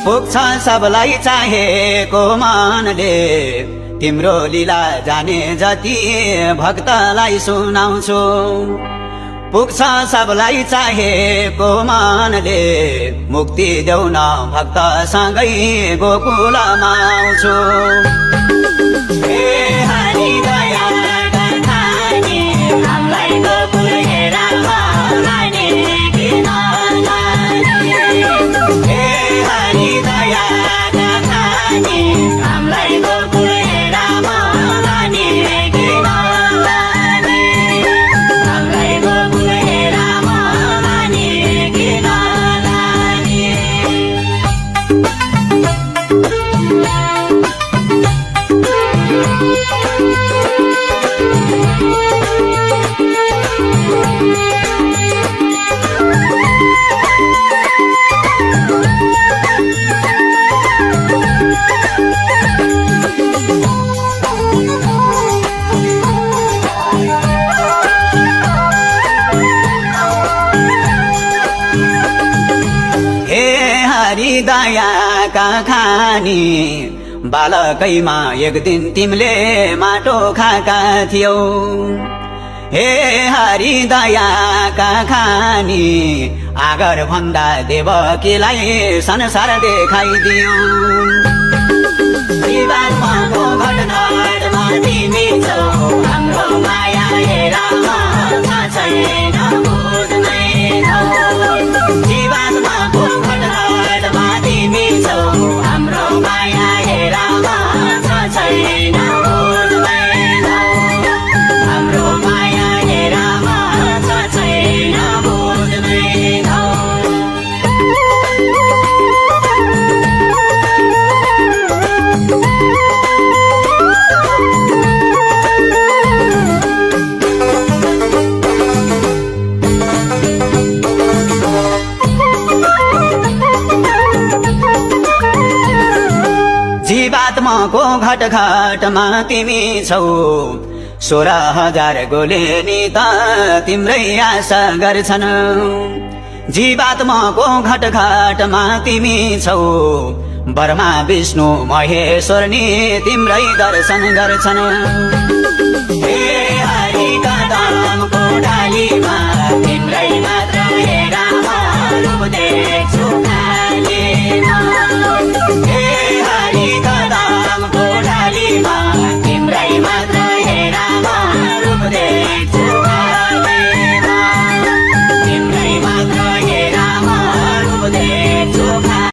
पुग्छ सबलाई चाहेको मनले तिम्रो लीला जाने जति भक्तलाई सुनाउँछु पुग्छ सबलाई चाहेको मनले मुक्ति देऊ न भक्तसँगै गोकुलमा आउँछु हे हरि दयाका खानी हामीलाई गोकुल हेरामा लाने किन लाने हे हरि दयाका खानी हामीलाई गोकुल हेरामा लाने किन लाने हामीलाई गोकुल हेरामा लाने किन लाने दयाका खानी बालकैमा एक दिन तिमीले माटो खाका थियौ हे हरि दयाका खानी आगर भन्दा देवकीलाई संसार देखाइदियौ जीवात्माको घटघटमा तिमी छौ हाम्रो माया हेरामा छैन बुझ्नै छौ जीवात्माको घटघटमा तिमी छौ हाम्रो माया हेरामा छैन बुझ्नै छौ हाम्रो माया हेरामा छैन बुझ्नै छौ जीवात्माको घटघटमा तिमी छौ 16,000 गोलेनी त तिम्रै आशा गर्छन् जीवात्माको घटघटमा तिमी छौ ब्रह्मा विष्णु महेश्वर नि तिम्रै दर्शन गर्छन् हे हरि कदमको डालीमा